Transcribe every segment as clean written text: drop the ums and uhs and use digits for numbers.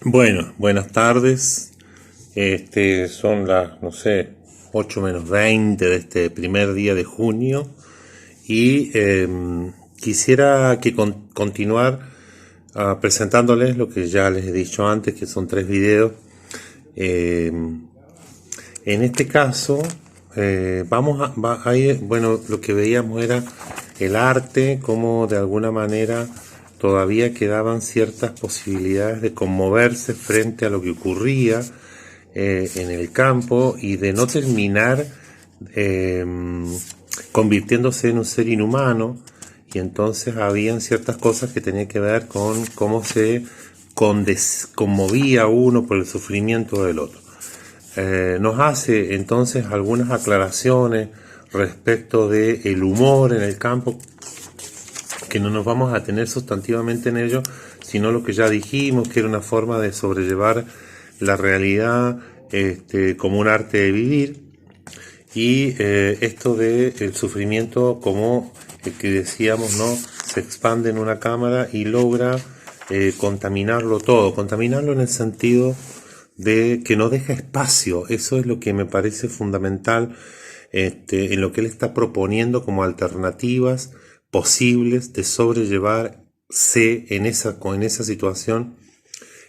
Bueno, buenas tardes. Son las, no sé, 8 menos 20 de este primer día de junio y quisiera que continuar presentándoles lo que ya les he dicho antes, que son tres videos. Eh, en este caso, ahí, bueno, lo que veíamos era el arte, cómo de alguna manera todavía quedaban ciertas posibilidades de conmoverse frente a lo que ocurría en el campo y de no terminar eh, convirtiéndose en un ser inhumano. Y entonces habían ciertas cosas que tenían que ver con cómo se conmovía uno por el sufrimiento del otro. Nos hace entonces algunas aclaraciones respecto de el humor en el campo, que no nos vamos a tener sustantivamente en ello, sino lo que ya dijimos, que era una forma de sobrellevar la realidad como un arte de vivir, y esto de el sufrimiento como el que decíamos, ¿no? Se expande en una cámara y logra contaminarlo todo, contaminarlo en el sentido de que no deja espacio. Eso es lo que me parece fundamental en lo que él está proponiendo como alternativas posibles de sobrellevarse en esa situación.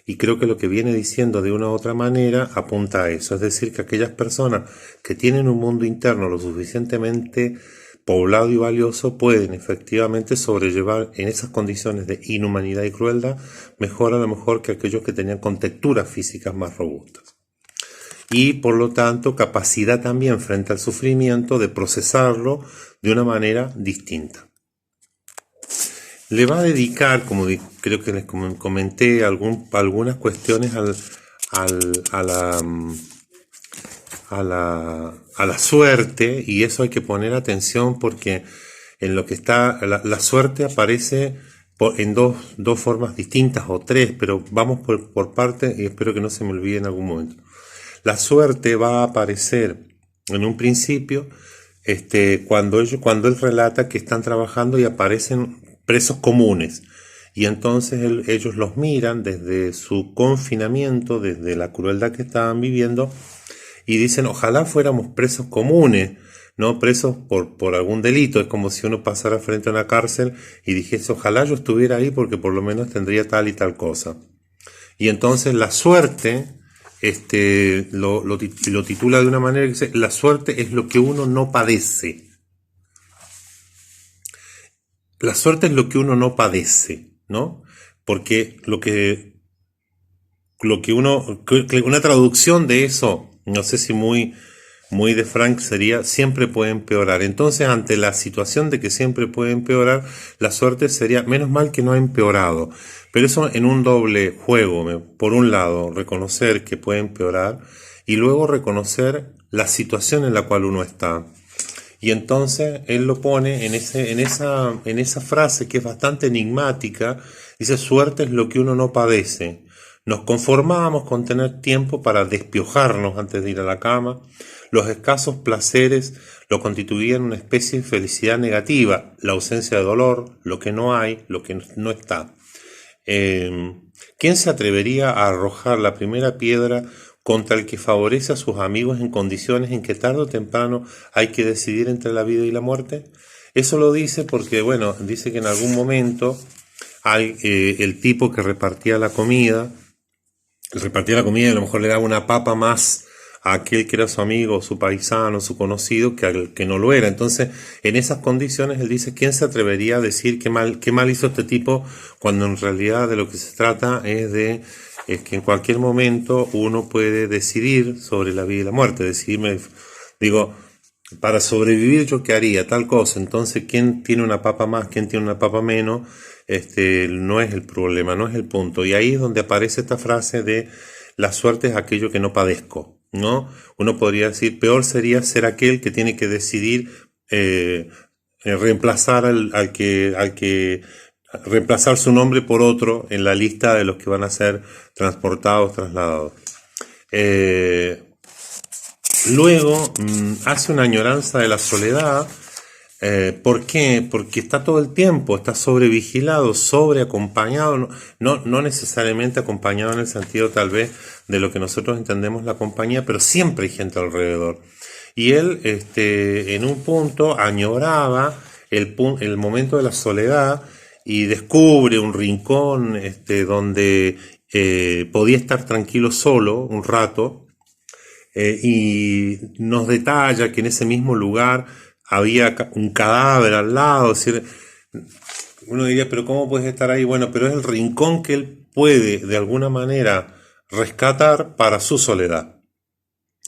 Y creo que lo que viene diciendo de una u otra manera apunta a eso. Es decir, que aquellas personas que tienen un mundo interno lo suficientemente poblado y valioso pueden efectivamente sobrellevar en esas condiciones de inhumanidad y crueldad mejor a lo mejor que aquellos que tenían contexturas físicas más robustas. Y por lo tanto capacidad también frente al sufrimiento de procesarlo de una manera distinta. Le va a dedicar, creo que les comenté, algunas cuestiones a la suerte, y eso hay que poner atención porque en lo que está, la suerte aparece en dos formas distintas o tres, pero vamos por parte y espero que no se me olvide en algún momento. La suerte va a aparecer en un principio cuando él relata que están trabajando y aparecen presos comunes. Y entonces ellos los miran desde su confinamiento, desde la crueldad que estaban viviendo, y dicen, ojalá fuéramos presos comunes, no presos por algún delito. Es como si uno pasara frente a una cárcel y dijese, ojalá yo estuviera ahí porque por lo menos tendría tal y tal cosa. Y entonces la suerte, lo titula de una manera que dice, la suerte es lo que uno no padece. La suerte es lo que uno no padece, ¿no? Porque una traducción de eso, no sé si muy de Frank sería, siempre puede empeorar. Entonces, ante la situación de que siempre puede empeorar, la suerte sería, menos mal que no ha empeorado. Pero eso en un doble juego, por un lado, reconocer que puede empeorar y luego reconocer la situación en la cual uno está. Y entonces él lo pone en esa frase que es bastante enigmática. Dice, suerte es lo que uno no padece. Nos conformábamos con tener tiempo para despiojarnos antes de ir a la cama. Los escasos placeres lo constituían una especie de felicidad negativa, la ausencia de dolor, lo que no hay, lo que no está. ¿Quién se atrevería a arrojar la primera piedra contra el que favorece a sus amigos en condiciones en que tarde o temprano hay que decidir entre la vida y la muerte? Eso lo dice porque, bueno, dice que en algún momento el tipo que repartía la comida y a lo mejor le daba una papa más a aquel que era su amigo, su paisano, su conocido, que al que no lo era. Entonces, en esas condiciones, él dice, ¿quién se atrevería a decir qué mal hizo este tipo cuando en realidad de lo que se trata es que en cualquier momento uno puede decidir sobre la vida y la muerte? Decidirme, digo, para sobrevivir yo qué haría, tal cosa. Entonces, ¿quién tiene una papa más, quién tiene una papa menos? No es el problema, no es el punto. Y ahí es donde aparece esta frase de la suerte es aquello que no padezco, ¿no? Uno podría decir, peor sería ser aquel que tiene que decidir reemplazar reemplazar su nombre por otro en la lista de los que van a ser transportados, trasladados. Eh, Luego hace una añoranza de la soledad, ¿Por qué? Porque está todo el tiempo, está sobrevigilado, sobreacompañado, no necesariamente acompañado en el sentido tal vez de lo que nosotros entendemos la compañía, pero siempre hay gente alrededor. Y él, en un punto, añoraba el momento de la soledad y descubre un rincón, donde podía estar tranquilo solo un rato, y nos detalla que en ese mismo lugar había un cadáver al lado. Es decir, uno diría, pero ¿cómo puedes estar ahí? Bueno, pero es el rincón que él puede de alguna manera rescatar para su soledad.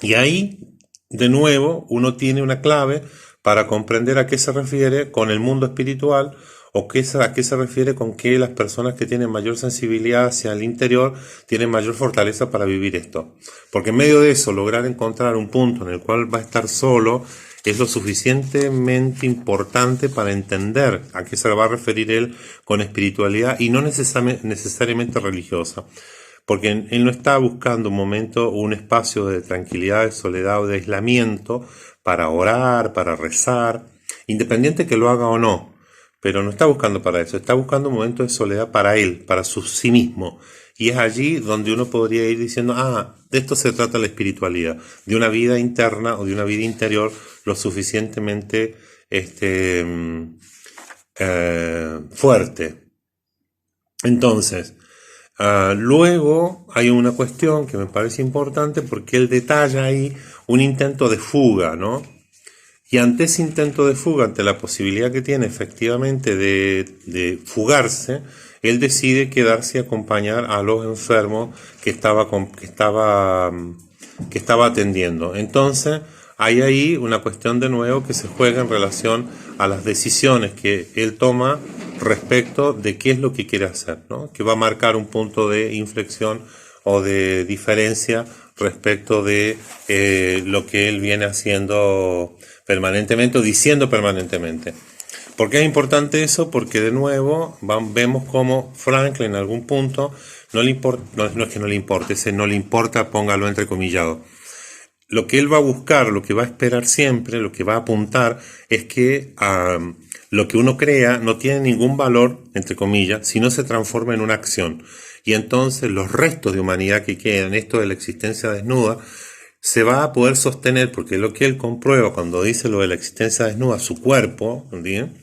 Y ahí, de nuevo, uno tiene una clave para comprender a qué se refiere con el mundo espiritual, o a qué se refiere con que las personas que tienen mayor sensibilidad hacia el interior tienen mayor fortaleza para vivir esto. Porque en medio de eso, lograr encontrar un punto en el cual va a estar solo es lo suficientemente importante para entender a qué se va a referir él con espiritualidad, y no necesariamente religiosa. Porque él no está buscando un momento, un espacio de tranquilidad, de soledad o de aislamiento para orar, para rezar, independiente que lo haga o no. Pero no está buscando para eso, está buscando un momento de soledad para él, para sí mismo. Y es allí donde uno podría ir diciendo, de esto se trata la espiritualidad, de una vida interna o de una vida interior lo suficientemente fuerte. Entonces, luego hay una cuestión que me parece importante, porque él detalla ahí un intento de fuga, ¿no? Y ante ese intento de fuga, ante la posibilidad que tiene efectivamente de fugarse, él decide quedarse y acompañar a los enfermos que estaba atendiendo. Entonces, hay ahí una cuestión de nuevo que se juega en relación a las decisiones que él toma respecto de qué es lo que quiere hacer, ¿no? Que va a marcar un punto de inflexión o de diferencia respecto de lo que él viene haciendo permanentemente o diciendo permanentemente. ¿Por qué es importante eso? Porque de nuevo vemos cómo Franklin en algún punto no le importa, no es que no le importe, ese no le importa, póngalo entrecomillado. Lo que él va a buscar, lo que va a esperar siempre, lo que va a apuntar es que lo que uno crea no tiene ningún valor, entre comillas, si no se transforma en una acción. Y entonces los restos de humanidad que quedan, esto de la existencia desnuda, se va a poder sostener, porque lo que él comprueba cuando dice lo de la existencia desnuda, su cuerpo, ¿entiendes?,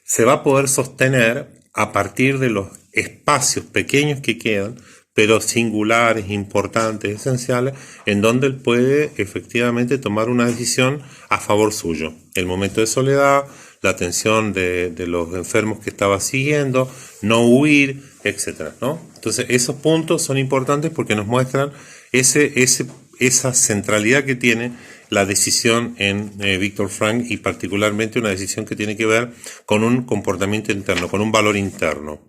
se va a poder sostener a partir de los espacios pequeños que quedan, pero singulares, importantes, esenciales, en donde él puede efectivamente tomar una decisión a favor suyo. El momento de soledad, la atención de los enfermos que estaba siguiendo, no huir, etcétera, ¿no? Entonces esos puntos son importantes porque nos muestran esa centralidad que tiene la decisión en Viktor Frankl, y particularmente una decisión que tiene que ver con un comportamiento interno, con un valor interno.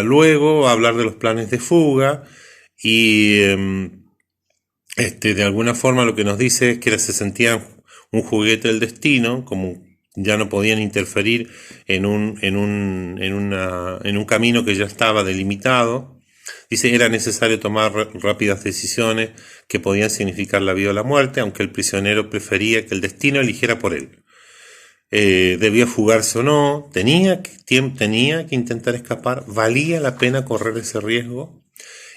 Luego hablar de los planes de fuga, y de alguna forma lo que nos dice es que se sentían un juguete del destino, como ya no podían interferir en un camino que ya estaba delimitado. Dice, era necesario tomar rápidas decisiones que podían significar la vida o la muerte, aunque el prisionero prefería que el destino eligiera por él. Debía fugarse o no, tenía que intentar escapar, valía la pena correr ese riesgo.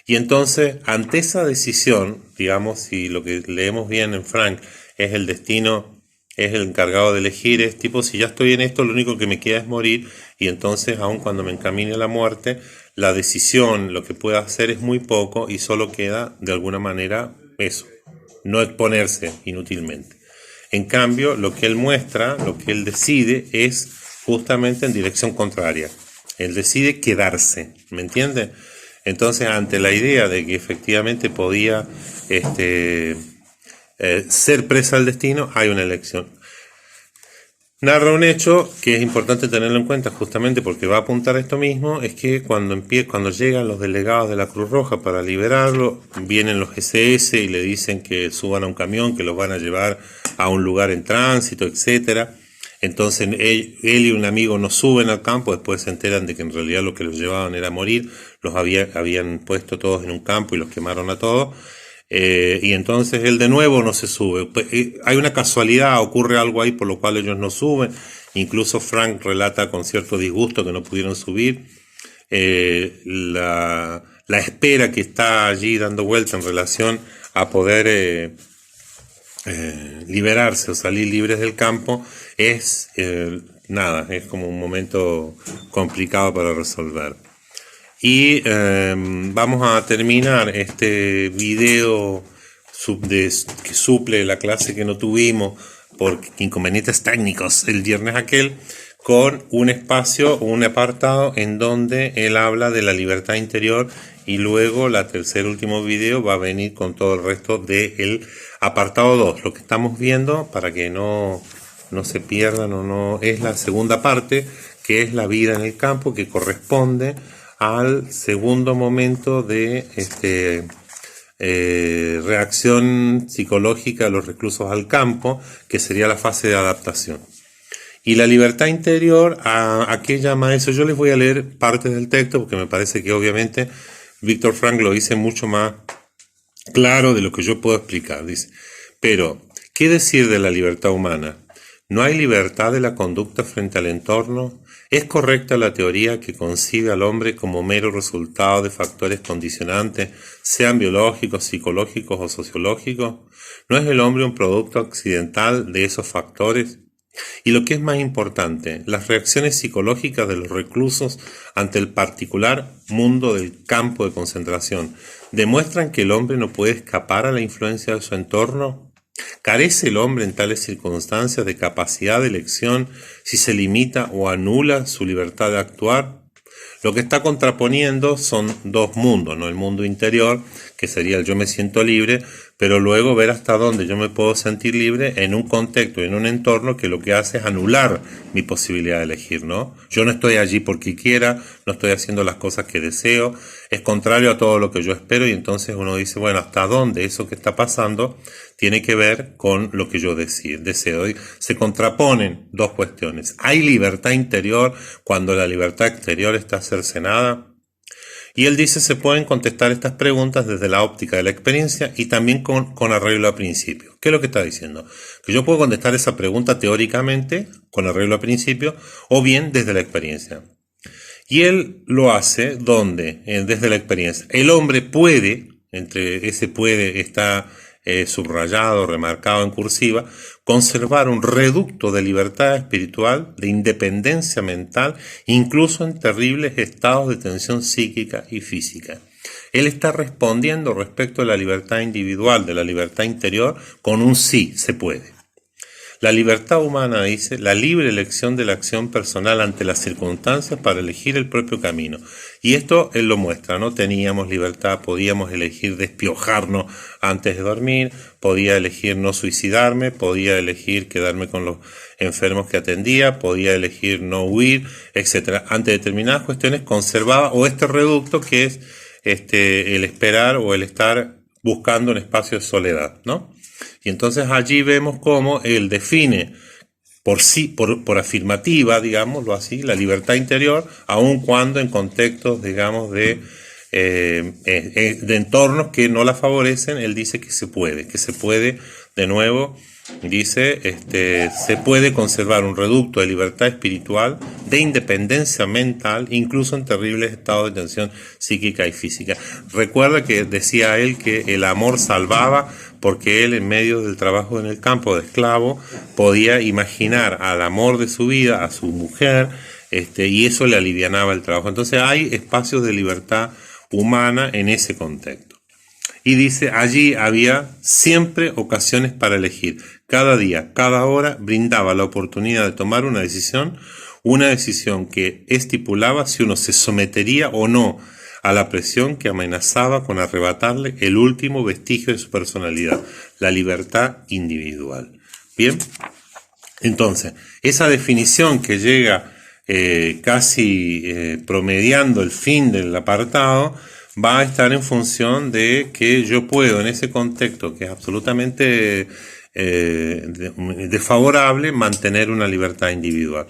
Y entonces, ante esa decisión, digamos, si lo que leemos bien en Frank es el destino, es el encargado de elegir, es tipo, si ya estoy en esto, lo único que me queda es morir, y entonces, aun cuando me encamine a la muerte, la decisión, lo que pueda hacer es muy poco, y solo queda, de alguna manera, eso, no exponerse inútilmente. En cambio, lo que él muestra, lo que él decide, es justamente en dirección contraria. Él decide quedarse, ¿me entiende? Entonces, ante la idea de que efectivamente podía ser presa del destino, hay una elección. Narra un hecho que es importante tenerlo en cuenta justamente porque va a apuntar a esto mismo, es que cuando llegan los delegados de la Cruz Roja para liberarlo, vienen los SS y le dicen que suban a un camión, que los van a llevar a un lugar en tránsito, etcétera. Entonces él y un amigo no suben al campo, después se enteran de que en realidad lo que los llevaban era morir, los habían puesto todos en un campo y los quemaron a todos. Y entonces él de nuevo no se sube. Hay una casualidad, ocurre algo ahí por lo cual ellos no suben. Incluso Frank relata con cierto disgusto que no pudieron subir. La espera que está allí dando vuelta en relación a poder liberarse o salir libres del campo es nada, es como un momento complicado para resolver. Y vamos a terminar este video que suple la clase que no tuvimos por inconvenientes técnicos el viernes aquel, con un espacio, un apartado en donde él habla de la libertad interior, y luego el tercer último video va a venir con todo el resto del apartado 2. Lo que estamos viendo, para que no se pierdan o no, es la segunda parte, que es la vida en el campo, que corresponde al segundo momento de reacción psicológica de los reclusos al campo, que sería la fase de adaptación. Y la libertad interior, ¿a qué llama eso? Yo les voy a leer partes del texto porque me parece que obviamente Víctor Frank lo dice mucho más claro de lo que yo puedo explicar. Dice, pero, ¿qué decir de la libertad humana? ¿No hay libertad de la conducta frente al entorno? ¿Es correcta la teoría que concibe al hombre como mero resultado de factores condicionantes, sean biológicos, psicológicos o sociológicos? ¿No es el hombre un producto accidental de esos factores? Y lo que es más importante, las reacciones psicológicas de los reclusos ante el particular mundo del campo de concentración demuestran que el hombre no puede escapar a la influencia de su entorno. ¿Carece el hombre en tales circunstancias de capacidad de elección si se limita o anula su libertad de actuar? Lo que está contraponiendo son dos mundos, ¿no? El mundo interior, que sería el yo me siento libre, pero luego ver hasta dónde yo me puedo sentir libre en un contexto, en un entorno que lo que hace es anular mi posibilidad de elegir, ¿no? Yo no estoy allí porque quiera, no estoy haciendo las cosas que deseo, es contrario a todo lo que yo espero, y entonces uno dice, bueno, ¿hasta dónde eso que está pasando tiene que ver con lo que yo deseo? Y se contraponen dos cuestiones. ¿Hay libertad interior cuando la libertad exterior está cercenada? Y él dice, se pueden contestar estas preguntas desde la óptica de la experiencia y también con arreglo a principios. ¿Qué es lo que está diciendo? Que yo puedo contestar esa pregunta teóricamente, con arreglo a principios, o bien desde la experiencia. Y él lo hace donde, desde la experiencia. El hombre puede, entre ese puede está subrayado, remarcado en cursiva, conservar un reducto de libertad espiritual, de independencia mental, incluso en terribles estados de tensión psíquica y física. Él está respondiendo respecto a la libertad individual, de la libertad interior, con un sí, se puede. La libertad humana, dice, la libre elección de la acción personal ante las circunstancias para elegir el propio camino. Y esto él lo muestra, ¿no? Teníamos libertad, podíamos elegir despiojarnos antes de dormir, podía elegir no suicidarme, podía elegir quedarme con los enfermos que atendía, podía elegir no huir, etc. Ante determinadas cuestiones conservaba, o este reducto que es el esperar o el estar buscando un espacio de soledad, ¿no? Y entonces allí vemos cómo él define por sí, por afirmativa, digámoslo así, la libertad interior, aun cuando en contextos, digamos, de entornos que no la favorecen. Él dice que se puede, de nuevo, dice, se puede conservar un reducto de libertad espiritual, de independencia mental, incluso en terribles estados de tensión psíquica y física. Recuerda que decía él que el amor salvaba, porque él, en medio del trabajo en el campo de esclavo, podía imaginar al amor de su vida, a su mujer, y eso le alivianaba el trabajo. Entonces hay espacios de libertad humana en ese contexto. Y dice, allí había siempre ocasiones para elegir. Cada día, cada hora brindaba la oportunidad de tomar una decisión que estipulaba si uno se sometería o no a la presión que amenazaba con arrebatarle el último vestigio de su personalidad, la libertad individual. Bien, entonces, esa definición que llega casi promediando el fin del apartado, va a estar en función de que yo puedo, en ese contexto que es absolutamente desfavorable, mantener una libertad individual.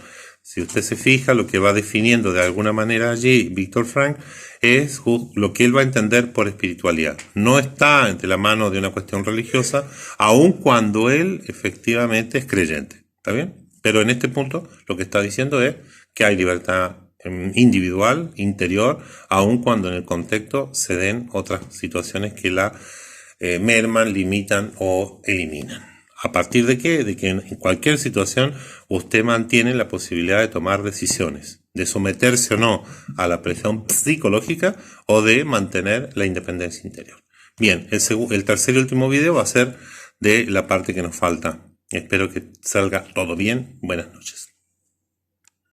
Si usted se fija, lo que va definiendo de alguna manera allí Víctor Frank es lo que él va a entender por espiritualidad. No está entre la mano de una cuestión religiosa, aun cuando él efectivamente es creyente. ¿Está bien? Pero en este punto lo que está diciendo es que hay libertad individual, interior, aun cuando en el contexto se den otras situaciones que la merman, limitan o eliminan. ¿A partir de qué? De que en cualquier situación usted mantiene la posibilidad de tomar decisiones, de someterse o no a la presión psicológica o de mantener la independencia interior. Bien, el tercer y último video va a ser de la parte que nos falta. Espero que salga todo bien. Buenas noches.